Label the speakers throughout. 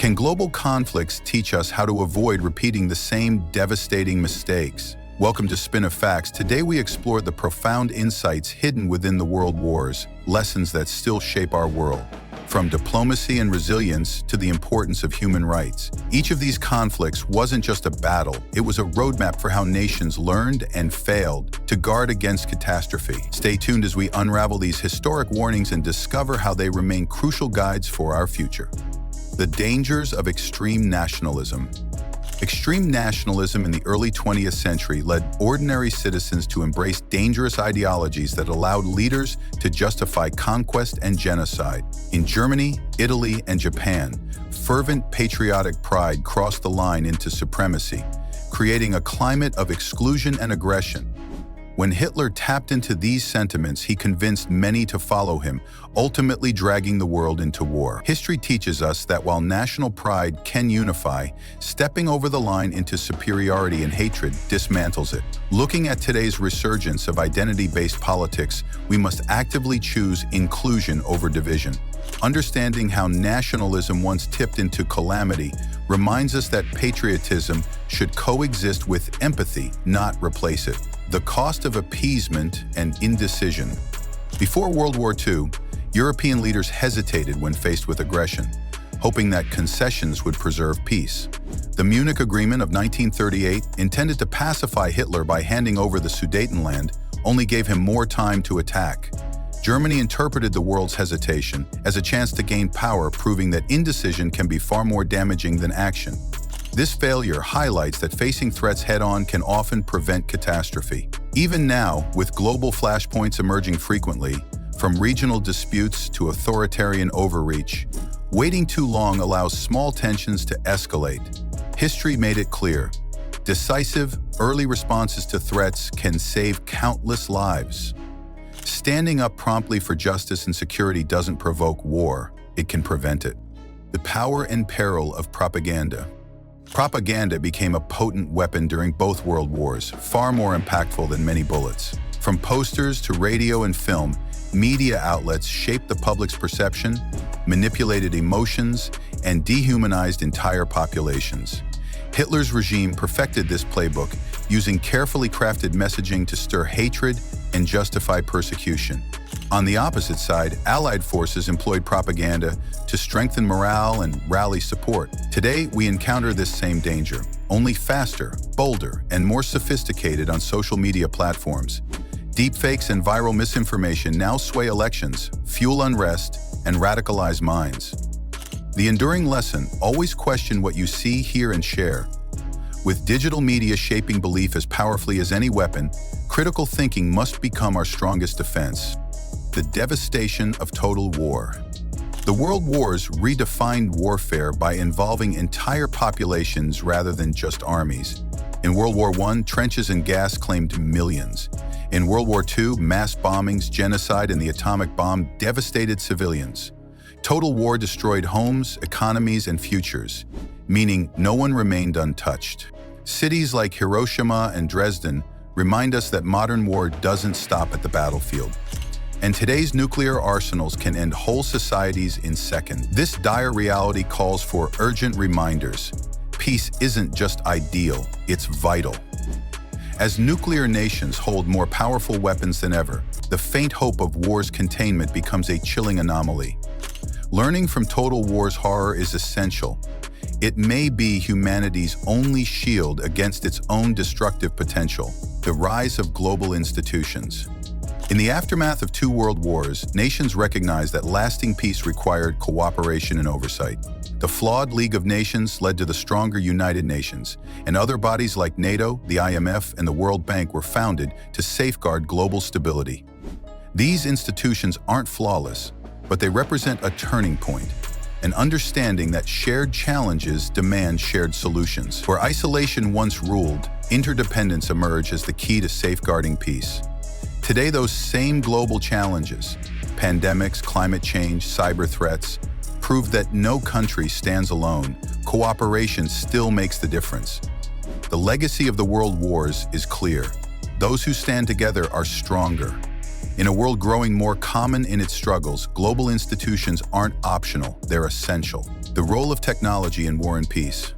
Speaker 1: Can global conflicts teach us how to avoid repeating the same devastating mistakes? Welcome to Spin of Facts. Today we explore the profound insights hidden within the world wars, lessons that still shape our world. From diplomacy and resilience to the importance of human rights. Each of these conflicts wasn't just a battle, it was a roadmap for how nations learned and failed to guard against catastrophe. Stay tuned as we unravel these historic warnings and discover how they remain crucial guides for our future. The dangers of extreme nationalism. Extreme nationalism in the early 20th century led ordinary citizens to embrace dangerous ideologies that allowed leaders to justify conquest and genocide. In Germany, Italy, and Japan, fervent patriotic pride crossed the line into supremacy, creating a climate of exclusion and aggression. When Hitler tapped into these sentiments, he convinced many to follow him, ultimately dragging the world into war. History teaches us that while national pride can unify, stepping over the line into superiority and hatred dismantles it. Looking at today's resurgence of identity-based politics, we must actively choose inclusion over division. Understanding how nationalism once tipped into calamity reminds us that patriotism should coexist with empathy, not replace it. The cost of appeasement and indecision. Before World War II, European leaders hesitated when faced with aggression, hoping that concessions would preserve peace. The Munich Agreement of 1938, intended to pacify Hitler by handing over the Sudetenland, only gave him more time to attack. Germany interpreted the world's hesitation as a chance to gain power, proving that indecision can be far more damaging than action. This failure highlights that facing threats head-on can often prevent catastrophe. Even now, with global flashpoints emerging frequently, from regional disputes to authoritarian overreach, waiting too long allows small tensions to escalate. History made it clear. Decisive, early responses to threats can save countless lives. Standing up promptly for justice and security doesn't provoke war, it can prevent it. The power and peril of propaganda. Propaganda became a potent weapon during both world wars, far more impactful than many bullets. From posters to radio and film, media outlets shaped the public's perception, manipulated emotions, and dehumanized entire populations. Hitler's regime perfected this playbook, using carefully crafted messaging to stir hatred and justify persecution. On the opposite side, Allied forces employed propaganda to strengthen morale and rally support. Today, we encounter this same danger, only faster, bolder, and more sophisticated on social media platforms. Deepfakes and viral misinformation now sway elections, fuel unrest, and radicalize minds. The enduring lesson: always question what you see, hear, and share. With digital media shaping belief as powerfully as any weapon, critical thinking must become our strongest defense. The devastation of total war. The world wars redefined warfare by involving entire populations rather than just armies. In World War I, trenches and gas claimed millions. In World War II, mass bombings, genocide, and the atomic bomb devastated civilians. Total war destroyed homes, economies, and futures, meaning no one remained untouched. Cities like Hiroshima and Dresden remind us that modern war doesn't stop at the battlefield. And today's nuclear arsenals can end whole societies in seconds. This dire reality calls for urgent reminders. Peace isn't just ideal, it's vital. As nuclear nations hold more powerful weapons than ever, the faint hope of war's containment becomes a chilling anomaly. Learning from total war's horror is essential. It may be humanity's only shield against its own destructive potential. The rise of global institutions. In the aftermath of two world wars, nations recognized that lasting peace required cooperation and oversight. The flawed League of Nations led to the stronger United Nations, and other bodies like NATO, the IMF, and the World Bank were founded to safeguard global stability. These institutions aren't flawless, but they represent a turning point, an understanding that shared challenges demand shared solutions. Where isolation once ruled, interdependence emerged as the key to safeguarding peace. Today, those same global challenges, pandemics, climate change, cyber threats, prove that no country stands alone. Cooperation still makes the difference. The legacy of the world wars is clear. Those who stand together are stronger. In a world growing more common in its struggles, global institutions aren't optional, they're essential. The role of technology in war and peace.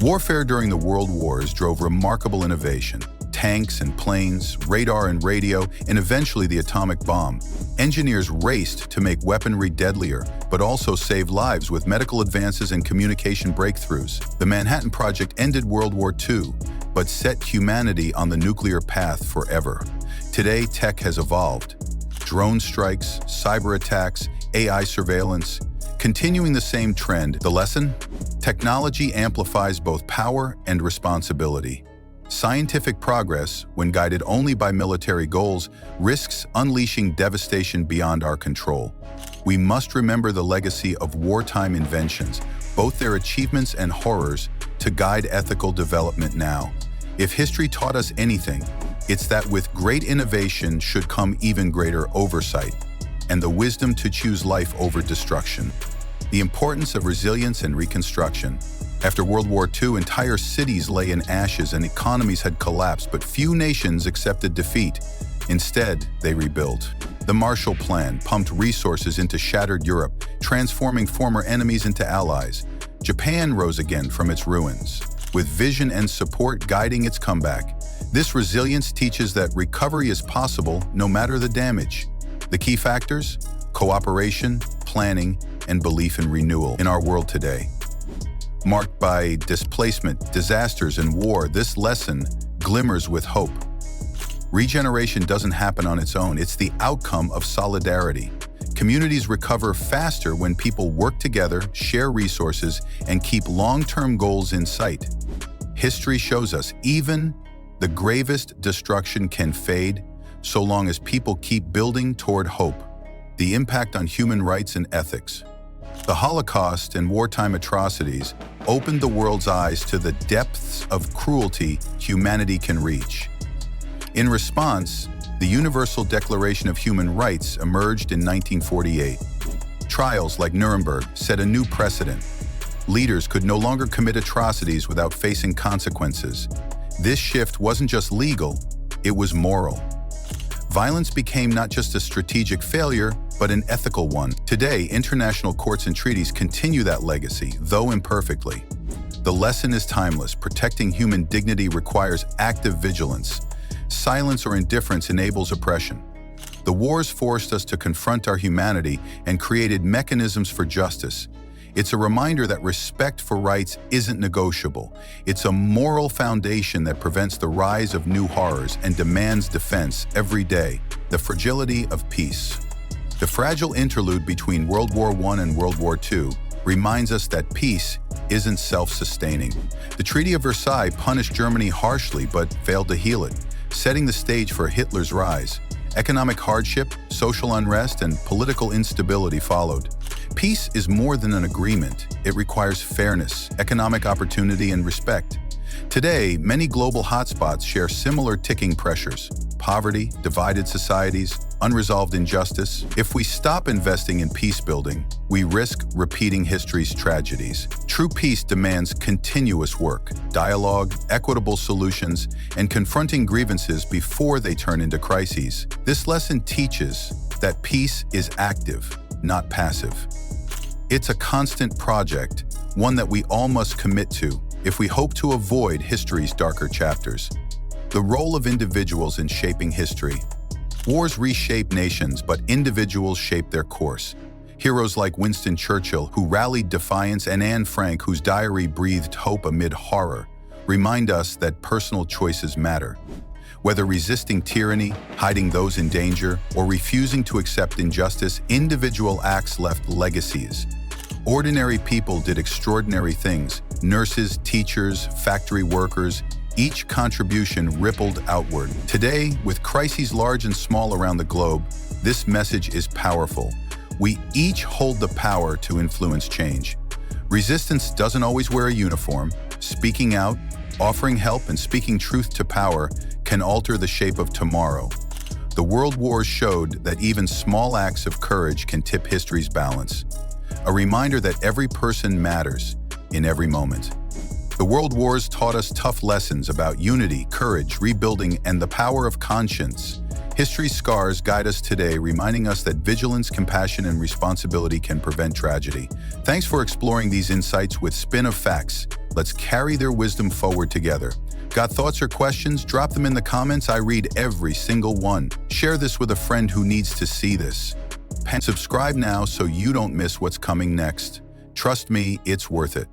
Speaker 1: Warfare during the World Wars drove remarkable innovation. Tanks and planes, radar and radio, and eventually the atomic bomb. Engineers raced to make weaponry deadlier, but also save lives with medical advances and communication breakthroughs. The Manhattan Project ended World War II, but set humanity on the nuclear path forever. Today, tech has evolved. Drone strikes, cyber attacks, AI surveillance. Continuing the same trend, the lesson? Technology amplifies both power and responsibility. Scientific progress, when guided only by military goals, risks unleashing devastation beyond our control. We must remember the legacy of wartime inventions, both their achievements and horrors, to guide ethical development now. If history taught us anything, it's that with great innovation should come even greater oversight, and the wisdom to choose life over destruction. The importance of resilience and reconstruction. After World War II, entire cities lay in ashes and economies had collapsed, but few nations accepted defeat. Instead, they rebuilt. The Marshall Plan pumped resources into shattered Europe, transforming former enemies into allies. Japan rose again from its ruins, with vision and support guiding its comeback. This resilience teaches that recovery is possible no matter the damage. The key factors? Cooperation, planning, and belief in renewal. In our world today, marked by displacement, disasters, and war, this lesson glimmers with hope. Regeneration doesn't happen on its own. It's the outcome of solidarity. Communities recover faster when people work together, share resources, and keep long-term goals in sight. History shows us even the gravest destruction can fade so long as people keep building toward hope. The impact on human rights and ethics. The Holocaust and wartime atrocities opened the world's eyes to the depths of cruelty humanity can reach. In response, the Universal Declaration of Human Rights emerged in 1948. Trials like Nuremberg set a new precedent. Leaders could no longer commit atrocities without facing consequences. This shift wasn't just legal, it was moral. Violence became not just a strategic failure, but an ethical one. Today, international courts and treaties continue that legacy, though imperfectly. The lesson is timeless. Protecting human dignity requires active vigilance. Silence or indifference enables oppression. The wars forced us to confront our humanity and created mechanisms for justice. It's a reminder that respect for rights isn't negotiable. It's a moral foundation that prevents the rise of new horrors and demands defense every day. The fragility of peace. The fragile interlude between World War I and World War II reminds us that peace isn't self-sustaining. The Treaty of Versailles punished Germany harshly but failed to heal it, setting the stage for Hitler's rise. Economic hardship, social unrest, and political instability followed. Peace is more than an agreement. It requires fairness, economic opportunity, and respect. Today, many global hotspots share similar ticking pressures: poverty, divided societies, unresolved injustice. If we stop investing in peace building, we risk repeating history's tragedies. True peace demands continuous work, dialogue, equitable solutions, and confronting grievances before they turn into crises. This lesson teaches that peace is active, not passive. It's a constant project, one that we all must commit to if we hope to avoid history's darker chapters. The role of individuals in shaping history. Wars reshape nations, but individuals shape their course. Heroes like Winston Churchill, who rallied defiance, and Anne Frank, whose diary breathed hope amid horror, remind us that personal choices matter. Whether resisting tyranny, hiding those in danger, or refusing to accept injustice, individual acts left legacies. Ordinary people did extraordinary things. Nurses, teachers, factory workers, each contribution rippled outward. Today, with crises large and small around the globe, this message is powerful. We each hold the power to influence change. Resistance doesn't always wear a uniform. Speaking out, offering help, and speaking truth to power can alter the shape of tomorrow. The World Wars showed that even small acts of courage can tip history's balance. A reminder that every person matters in every moment. The World Wars taught us tough lessons about unity, courage, rebuilding, and the power of conscience. History's scars guide us today, reminding us that vigilance, compassion, and responsibility can prevent tragedy. Thanks for exploring these insights with Spin of Facts. Let's carry their wisdom forward together. Got thoughts or questions? Drop them in the comments. I read every single one. Share this with a friend who needs to see this. And subscribe now so you don't miss what's coming next. Trust me, it's worth it.